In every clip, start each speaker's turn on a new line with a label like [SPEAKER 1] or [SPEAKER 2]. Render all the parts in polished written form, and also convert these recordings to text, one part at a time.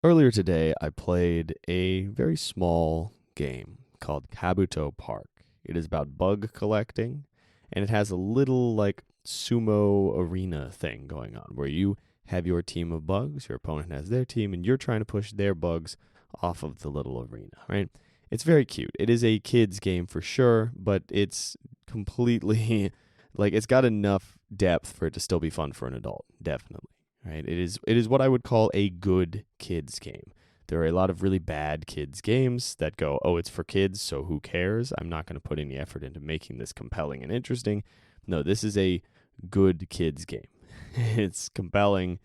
[SPEAKER 1] Earlier today, I played a very small game called Kabuto Park. It is about bug collecting, and it has a little like sumo arena thing going on where you have your team of bugs, your opponent has their team, and you're trying to push their bugs off of the little arena, right? It's very cute. It is a kid's game for sure, but it's completely like it's got enough depth for it to still be fun for an adult, definitely. Right? It is what I would call a good kids game. There are a lot of really bad kids games that go, "Oh, it's for kids, so who cares? I'm not going to put any effort into making this compelling and interesting." No, this is a good kids game. It's compelling,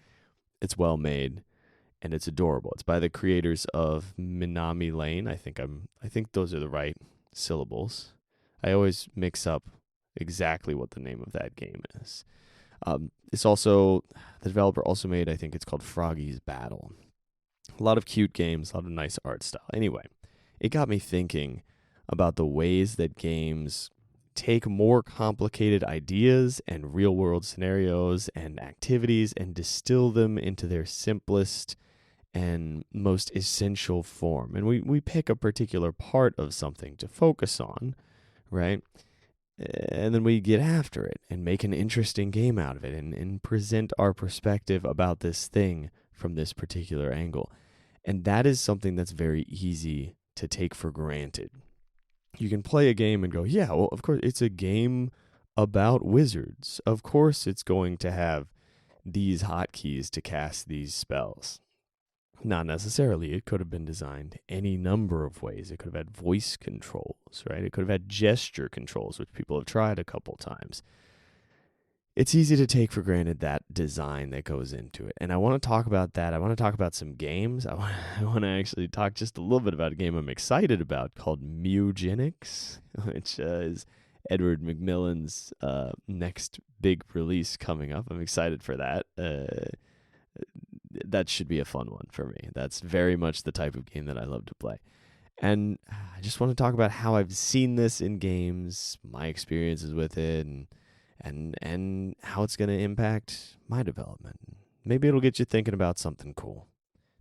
[SPEAKER 1] it's well made, and it's adorable. It's by the creators of Minami Lane. I think those are the right syllables. I always mix up exactly what the name of that game is. It's also the developer also made, I think it's called Froggy's Battle. A lot of cute games, a lot of nice art style. Anyway, it got me thinking about the ways that games take more complicated ideas and real world scenarios and activities and distill them into their simplest and most essential form. And we pick a particular part of something to focus on, right? And then we get after it and make an interesting game out of it and present our perspective about this thing from this particular angle. And that is something that's very easy to take for granted. You can play a game and go, yeah, well, of course, it's a game about wizards. Of course, it's going to have these hotkeys to cast these spells. Not necessarily. It could have been designed any number of ways. It could have had voice controls, right? It could have had gesture controls, which people have tried a couple times. It's easy to take for granted that design that goes into it. And I want to talk about that. I want to talk about some games. I want to actually talk just a little bit about a game I'm excited about called Mewgenics, which is Edward McMillan's next big release coming up. I'm excited for that. That should be a fun one for me. That's very much the type of game that I love to play. And I just want to talk about how I've seen this in games, my experiences with it, and how it's going to impact my development. Maybe it'll get you thinking about something cool.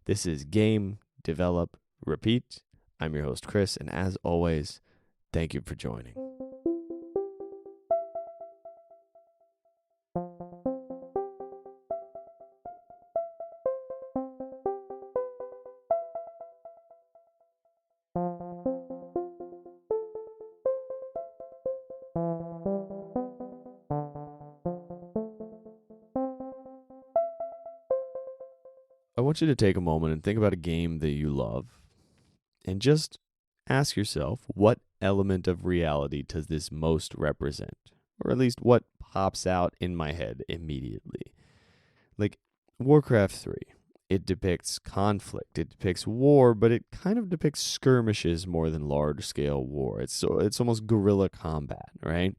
[SPEAKER 1] This is Game, Develop, Repeat. I'm your host, Chris, and as always, thank you for joining. I want you to take a moment and think about a game that you love and just ask yourself, what element of reality does this most represent? Or at least what pops out in my head immediately? Like Warcraft 3, it depicts conflict, it depicts war, but it kind of depicts skirmishes more than large scale war. It's almost guerrilla combat, right?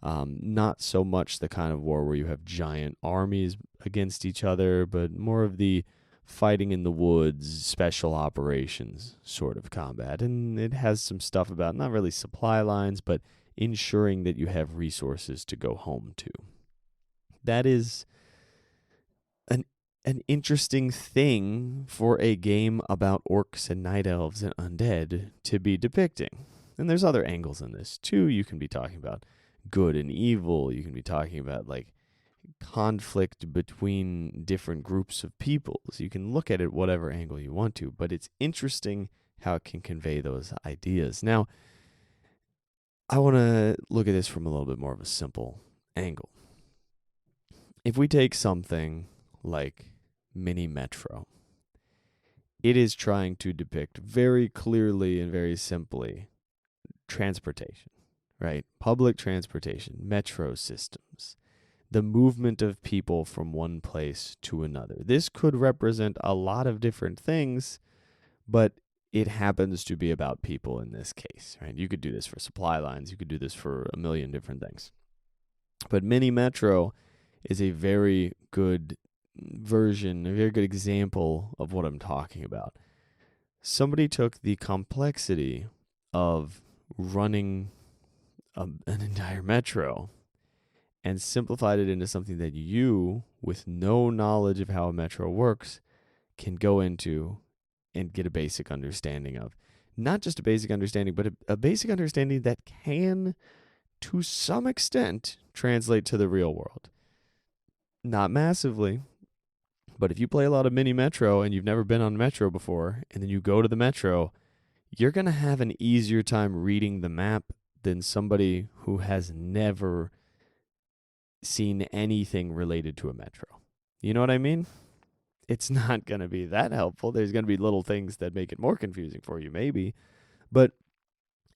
[SPEAKER 1] Not so much the kind of war where you have giant armies against each other, but more of the fighting in the woods, special operations sort of combat. And it has some stuff about not really supply lines, but ensuring that you have resources to go home to. That is an interesting thing for a game about orcs and night elves and undead to be depicting. And there's other angles in this too. You can be talking about good and evil. You can be talking about like conflict between different groups of peoples. You can look at it whatever angle you want to, but it's interesting how it can convey those ideas. Now, I want to look at this from a little bit more of a simple angle. If we take something like Mini Metro, it is trying to depict very clearly and very simply transportation, right? Public transportation, metro systems, the movement of people from one place to another. This could represent a lot of different things, but it happens to be about people in this case, right? You could do this for supply lines, you could do this for a million different things. But Mini Metro is a very good version, a very good example of what I'm talking about. Somebody took the complexity of running an entire metro and simplified it into something that you, with no knowledge of how a metro works, can go into and get a basic understanding of. Not just a basic understanding, but a basic understanding that can, to some extent, translate to the real world. Not massively, but if you play a lot of Mini Metro and you've never been on Metro before, and then you go to the Metro, you're going to have an easier time reading the map than somebody who has never seen anything related to a Metro. You know what I mean? It's not going to be that helpful. There's going to be little things that make it more confusing for you, maybe. But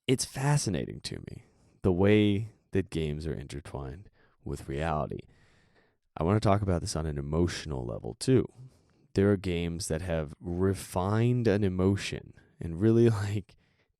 [SPEAKER 1] it's fascinating to me, the way that games are intertwined with reality. I want to talk about this on an emotional level, too. There are games that have refined an emotion and really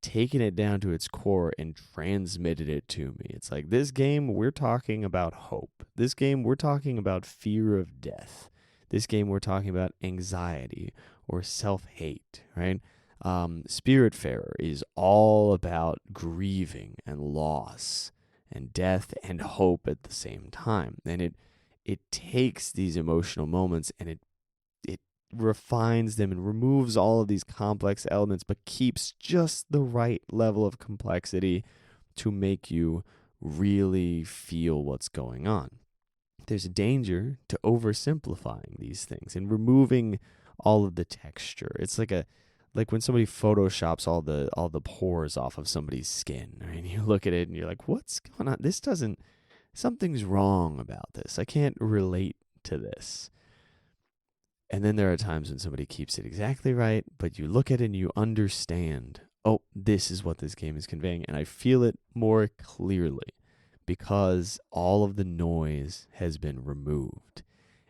[SPEAKER 1] taken it down to its core and transmitted it to me. It's like, this game, we're talking about hope. This game, we're talking about fear of death. This game, we're talking about anxiety or self-hate, right? Spiritfarer is all about grieving and loss and death and hope at the same time. And it takes these emotional moments and it refines them and removes all of these complex elements, but keeps just the right level of complexity to make you really feel what's going on. There's a danger to oversimplifying these things and removing all of the texture. It's like when somebody photoshops all the pores off of somebody's skin, right? And you look at it and you're like, what's going on? Something's wrong about this. I can't relate to this. And then there are times when somebody keeps it exactly right, but you look at it and you understand, oh, this is what this game is conveying. And I feel it more clearly because all of the noise has been removed.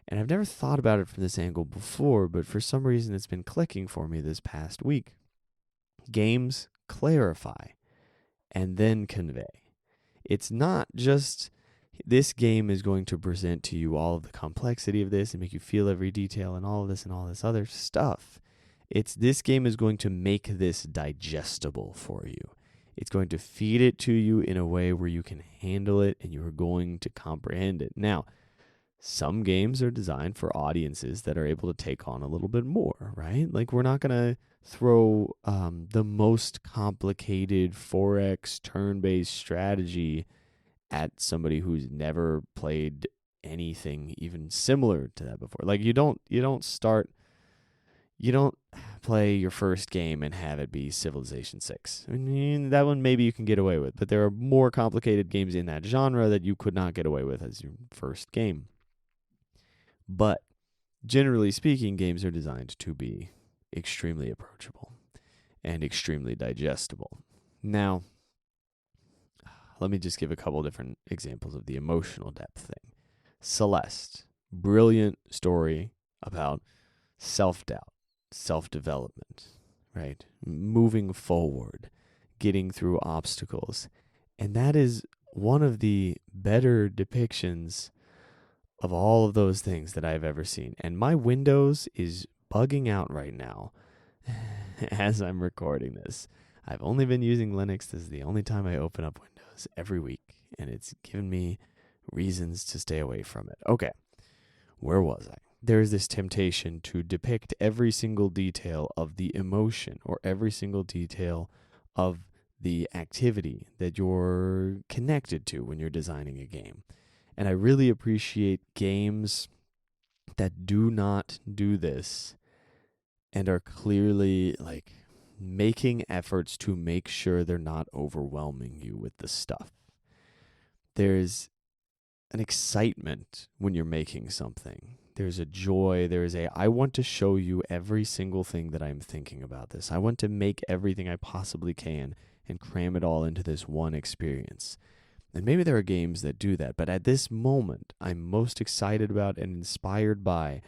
[SPEAKER 1] And I've never thought about it from this angle before, but for some reason it's been clicking for me this past week. Games clarify and then convey. It's not just this game is going to present to you all of the complexity of this and make you feel every detail and all of this other stuff. This game is going to make this digestible for you. It's going to feed it to you in a way where you can handle it and you are going to comprehend it. Now, some games are designed for audiences that are able to take on a little bit more, right? Like, we're not going to throw the most complicated 4X turn-based strategy at somebody who's never played anything even similar to that before. Like, you don't play your first game and have it be Civilization 6. I mean, that one maybe you can get away with, but there are more complicated games in that genre that you could not get away with as your first game. But generally speaking, games are designed to be extremely approachable and extremely digestible. Now, let me just give a couple different examples of the emotional depth thing. Celeste, brilliant story about self-doubt, self-development, right? Moving forward, getting through obstacles. And that is one of the better depictions of all of those things that I've ever seen. And my Windows is bugging out right now as I'm recording this. I've only been using Linux. This is the only time I open up Windows every week, and it's given me reasons to stay away from it. Okay, where was I? There is this temptation to depict every single detail of the emotion or every single detail of the activity that you're connected to when you're designing a game. And I really appreciate games that do not do this and are clearly making efforts to make sure they're not overwhelming you with the stuff. There's an excitement when you're making something. There's a joy. I want to show you every single thing that I'm thinking about this. I want to make everything I possibly can and cram it all into this one experience. And maybe there are games that do that, but at this moment, I'm most excited about and inspired by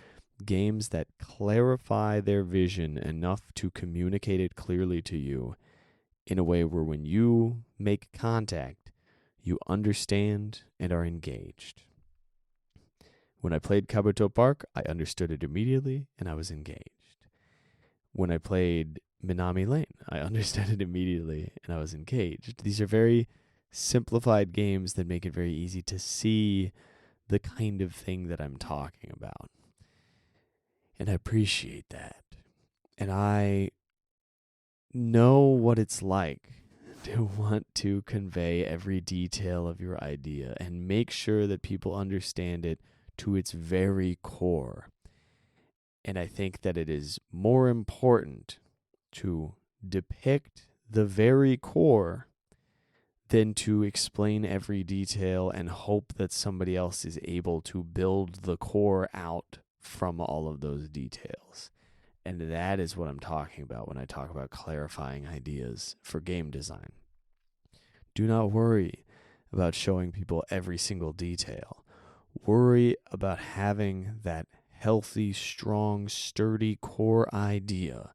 [SPEAKER 1] games that clarify their vision enough to communicate it clearly to you in a way where when you make contact, you understand and are engaged. When I played Kabuto Park, I understood it immediately and I was engaged. When I played Minami Lane, I understood it immediately and I was engaged. These are very simplified games that make it very easy to see the kind of thing that I'm talking about. And I appreciate that. And I know what it's like to want to convey every detail of your idea and make sure that people understand it to its very core. And I think that it is more important to depict the very core than to explain every detail and hope that somebody else is able to build the core out from all of those details. And that is what I'm talking about when I talk about clarifying ideas for game design. Do not worry about showing people every single detail. Worry about having that healthy, strong, sturdy core idea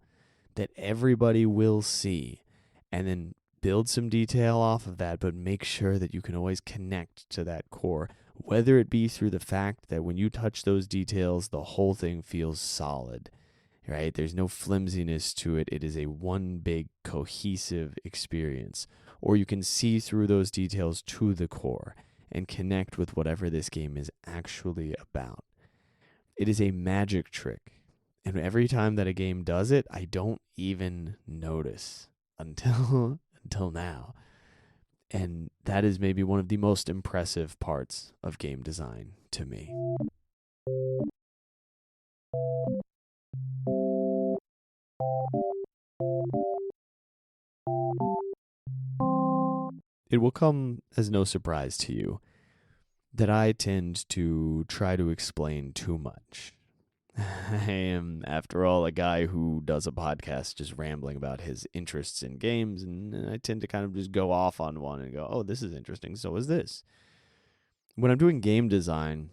[SPEAKER 1] that everybody will see, and then build some detail off of that, but make sure that you can always connect to that core, whether it be through the fact that when you touch those details, the whole thing feels solid, right? There's no flimsiness to it. It is a one big cohesive experience. Or you can see through those details to the core and connect with whatever this game is actually about. It is a magic trick. And every time that a game does it, I don't even notice until now. And that is maybe one of the most impressive parts of game design to me. It will come as no surprise to you that I tend to try to explain too much. I am, after all, a guy who does a podcast just rambling about his interests in games, and I tend to kind of just go off on one and go, oh, this is interesting, so is this. When I'm doing game design,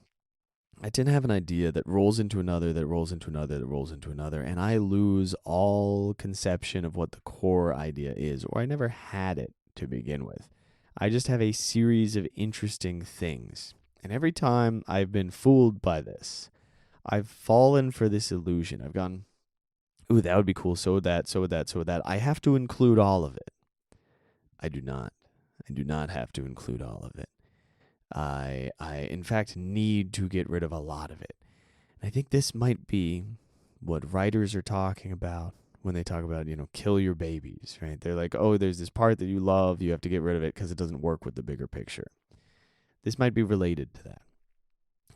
[SPEAKER 1] I tend to have an idea that rolls into another, that rolls into another, that rolls into another, and I lose all conception of what the core idea is, or I never had it to begin with. I just have a series of interesting things, and every time I've been fooled by this, I've fallen for this illusion. I've gone, ooh, that would be cool. So would that, so would that, so would that. I have to include all of it. I do not. I do not have to include all of it. I in fact need to get rid of a lot of it. And I think this might be what writers are talking about when they talk about, kill your babies, right? They're like, oh, there's this part that you love, you have to get rid of it because it doesn't work with the bigger picture. This might be related to that.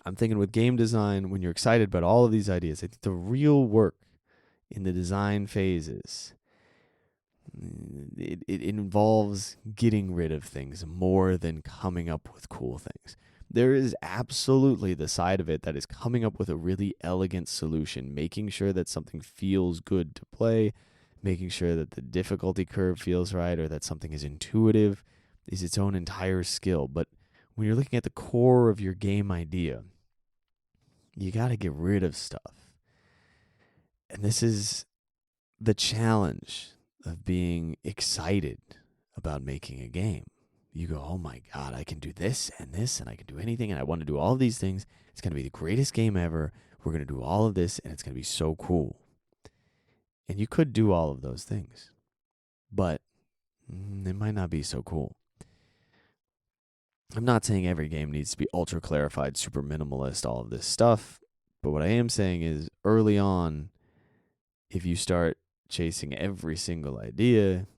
[SPEAKER 1] I'm thinking with game design, when you're excited about all of these ideas, I think the real work in the design phases, it involves getting rid of things more than coming up with cool things. There is absolutely the side of it that is coming up with a really elegant solution, making sure that something feels good to play, making sure that the difficulty curve feels right, or that something is intuitive, is its own entire skill. But when you're looking at the core of your game idea, you got to get rid of stuff. And this is the challenge of being excited about making a game. You go, oh my God, I can do this, and I can do anything, and I want to do all of these things. It's going to be the greatest game ever. We're going to do all of this, and it's going to be so cool. And you could do all of those things, but it might not be so cool. I'm not saying every game needs to be ultra clarified, super minimalist, all of this stuff. But what I am saying is early on, if you start chasing every single idea,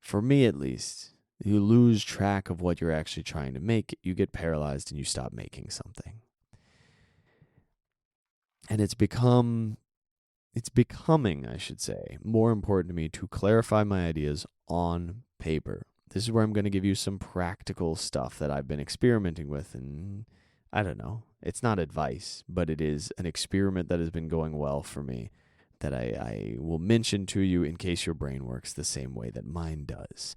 [SPEAKER 1] for me at least, you lose track of what you're actually trying to make. You get paralyzed and you stop making something. And it's becoming, I should say, more important to me to clarify my ideas on paper. This is where I'm going to give you some practical stuff that I've been experimenting with. And I don't know, it's not advice, but it is an experiment that has been going well for me that I will mention to you in case your brain works the same way that mine does.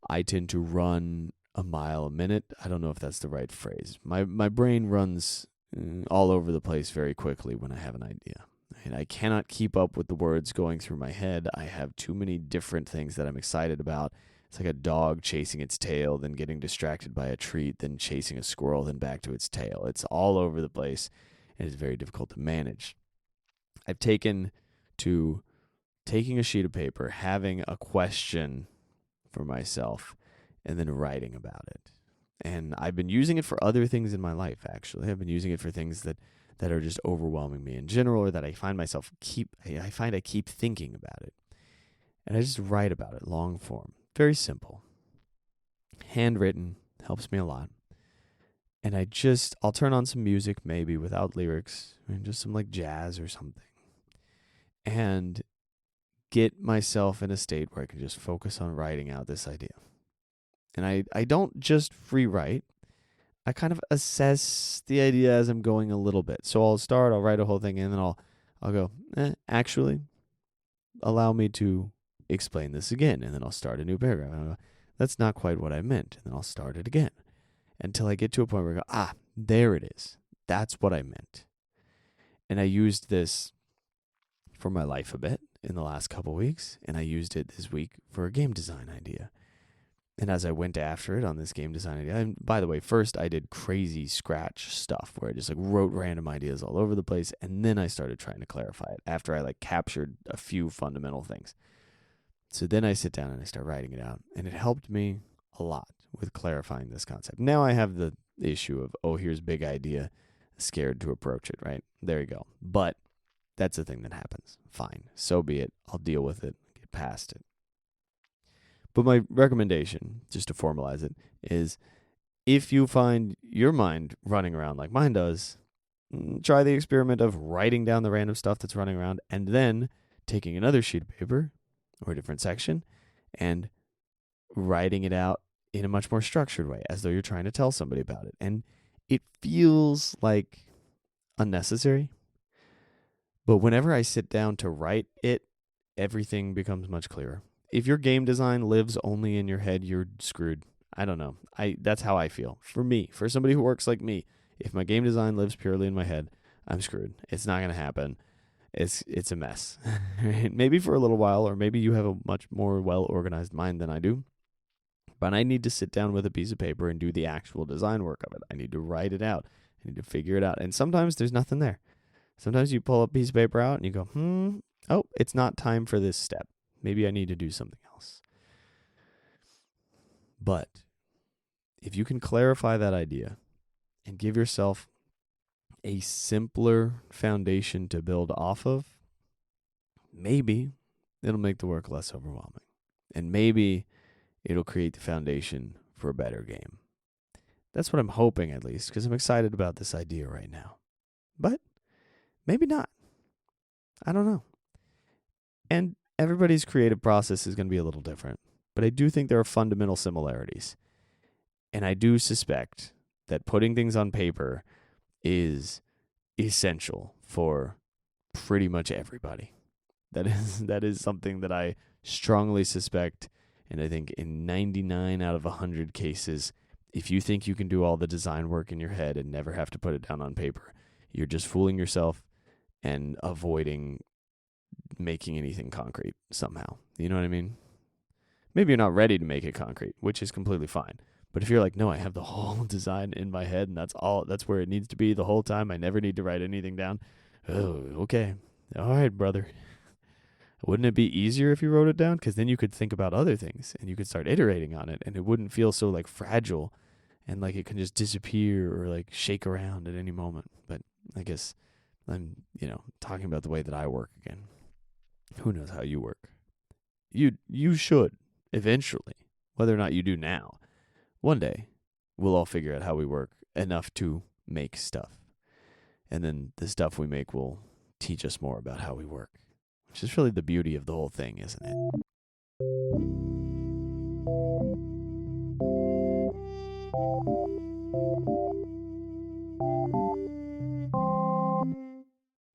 [SPEAKER 1] I tend to run a mile a minute. I don't know if that's the right phrase. My brain runs all over the place very quickly when I have an idea. And I cannot keep up with the words going through my head. I have too many different things that I'm excited about. It's like a dog chasing its tail, then getting distracted by a treat, then chasing a squirrel, then back to its tail. It's all over the place, and it's very difficult to manage. I've taken to taking a sheet of paper, having a question for myself, and then writing about it. And I've been using it for other things in my life, actually. I've been using it for things that that are just overwhelming me in general, or that I find I keep thinking about it. And I just write about it, long form. Very simple. Handwritten, helps me a lot. And I'll turn on some music, maybe without lyrics, and just some like jazz or something. And get myself in a state where I can just focus on writing out this idea. And I don't just free write. I kind of assess the idea as I'm going a little bit. So I'll write a whole thing, and then I'll go, actually, allow me to explain this again. And then I'll start a new paragraph. And I'll go, that's not quite what I meant. And then I'll start it again until I get to a point where I go, there it is. That's what I meant. And I used this for my life a bit in the last couple weeks, and I used it this week for a game design idea. And as I went after it on this game design idea, and by the way, first I did crazy scratch stuff where I just like wrote random ideas all over the place, and then I started trying to clarify it after I like captured a few fundamental things. So then I sit down and I start writing it out, and it helped me a lot with clarifying this concept. Now I have the issue of, here's big idea, scared to approach it, right? There you go. But that's the thing that happens. Fine. So be it. I'll deal with it, get past it. But my recommendation, just to formalize it, is if you find your mind running around like mine does, try the experiment of writing down the random stuff that's running around and then taking another sheet of paper or a different section and writing it out in a much more structured way, as though you're trying to tell somebody about it. And it feels like unnecessary. But whenever I sit down to write it, everything becomes much clearer. If your game design lives only in your head, you're screwed. I don't know. That's how I feel. For me, for somebody who works like me, if my game design lives purely in my head, I'm screwed. It's not going to happen. It's a mess. Maybe for a little while, or maybe you have a much more well-organized mind than I do. But I need to sit down with a piece of paper and do the actual design work of it. I need to write it out. I need to figure it out. And sometimes there's nothing there. Sometimes you pull a piece of paper out and you go, it's not time for this step. Maybe I need to do something else. But if you can clarify that idea and give yourself a simpler foundation to build off of, maybe it'll make the work less overwhelming. And maybe it'll create the foundation for a better game. That's what I'm hoping, at least, because I'm excited about this idea right now. But maybe not. I don't know. And everybody's creative process is going to be a little different. But I do think there are fundamental similarities. And I do suspect that putting things on paper is essential for pretty much everybody. That is something that I strongly suspect. And I think in 99 out of 100 cases, if you think you can do all the design work in your head and never have to put it down on paper, you're just fooling yourself and avoiding making anything concrete somehow. You know what I mean? Maybe you're not ready to make it concrete, which is completely fine. But if you're like, no, I have the whole design in my head and that's where it needs to be the whole time, I never need to write anything down. Oh, okay. All right, brother. Wouldn't it be easier if you wrote it down? Because then you could think about other things and you could start iterating on it, and it wouldn't feel so like fragile and like it can just disappear or like shake around at any moment. But I guess I'm, talking about the way that I work again. Who knows how you work? You should eventually, whether or not you do now. One day, we'll all figure out how we work enough to make stuff. And then the stuff we make will teach us more about how we work. Which is really the beauty of the whole thing, isn't it?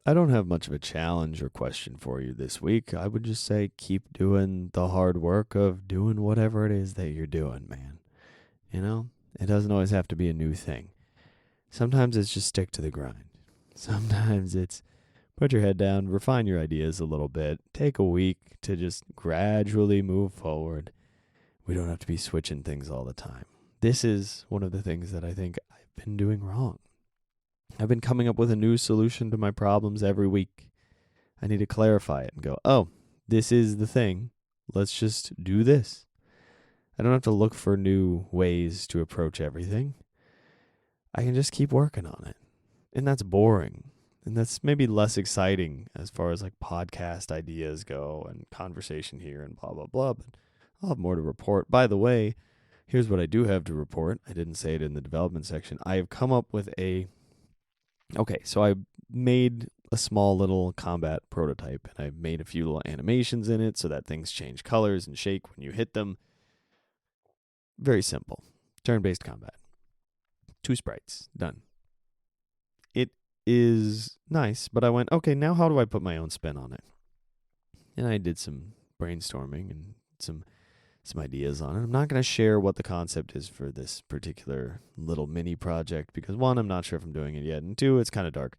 [SPEAKER 1] I don't have much of a challenge or question for you this week. I would just say keep doing the hard work of doing whatever it is that you're doing, man. It doesn't always have to be a new thing. Sometimes it's just stick to the grind. Sometimes it's put your head down, refine your ideas a little bit, take a week to just gradually move forward. We don't have to be switching things all the time. This is one of the things that I think I've been doing wrong. I've been coming up with a new solution to my problems every week. I need to clarify it and go, this is the thing. Let's just do this. I don't have to look for new ways to approach everything. I can just keep working on it. And that's boring. And that's maybe less exciting as far as like podcast ideas go and conversation here and blah, blah, blah. But I'll have more to report. By the way, here's what I do have to report. I didn't say it in the development section. I have come up with okay, so I made a small little combat prototype and I made a few little animations in it so that things change colors and shake when you hit them. Very simple. Turn-based combat. 2 sprites. Done. It is nice, but I went, okay, now how do I put my own spin on it? And I did some brainstorming and some ideas on it. I'm not going to share what the concept is for this particular little mini project because 1, I'm not sure if I'm doing it yet, and 2, it's kind of dark.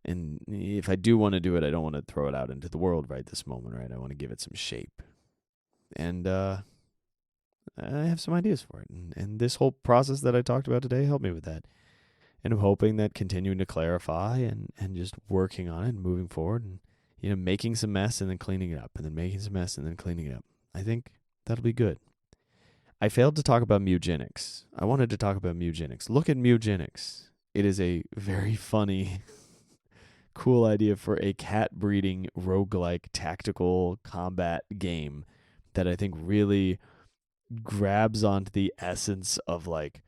[SPEAKER 1] And if I do want to do it, I don't want to throw it out into the world right this moment, right? I want to give it some shape. And I have some ideas for it. And this whole process that I talked about today helped me with that. And I'm hoping that continuing to clarify and just working on it and moving forward and, making some mess and then cleaning it up and then making some mess and then cleaning it up. I think that'll be good. I failed to talk about Mugenics. I wanted to talk about Mugenics. Look at Mugenics. It is a very funny, cool idea for a cat breeding roguelike tactical combat game that I think really grabs onto the essence of like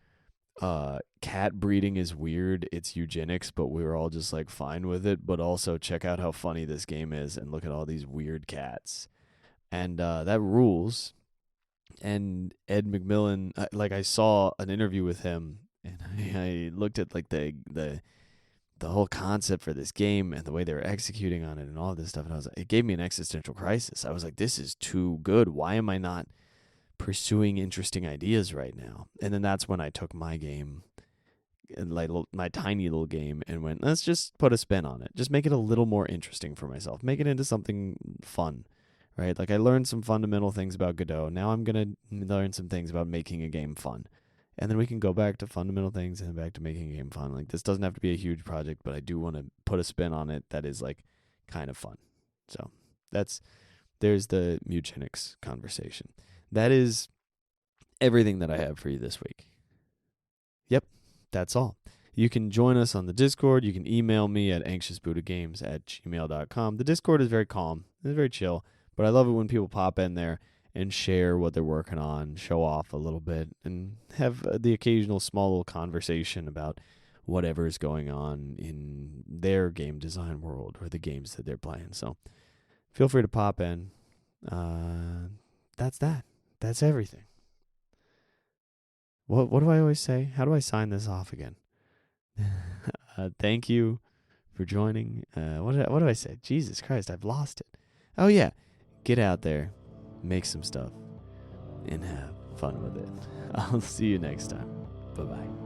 [SPEAKER 1] cat breeding is weird, it's eugenics, but we were all just like fine with it. But also check out how funny this game is and look at all these weird cats. And that rules. And Ed McMillan, I saw an interview with him and I looked at like the whole concept for this game and the way they were executing on it and all this stuff, and it gave me an existential crisis. I was like, this is too good. Why am I not pursuing interesting ideas right now? And then that's when I took my game, like my tiny little game, and went, let's just put a spin on it. Just make it a little more interesting for myself. Make it into something fun, right? Like I learned some fundamental things about Godot. Now I'm going to learn some things about making a game fun. And then we can go back to fundamental things and back to making a game fun. Like this doesn't have to be a huge project, but I do want to put a spin on it that is like kind of fun. So there's the Mugenics conversation. That is everything that I have for you this week. Yep, that's all. You can join us on the Discord. You can email me at anxiousbuddhagames@gmail.com. The Discord is very calm. It's very chill, but I love it when people pop in there and share what they're working on, show off a little bit, and have the occasional small little conversation about whatever is going on in their game design world or the games that they're playing. So feel free to pop in. That's that. That's everything. What do I always say? How do I sign this off again? Thank you for joining. What do I say? Jesus Christ, I've lost it. Oh yeah, get out there, make some stuff, and have fun with it. I'll see you next time. Bye-bye.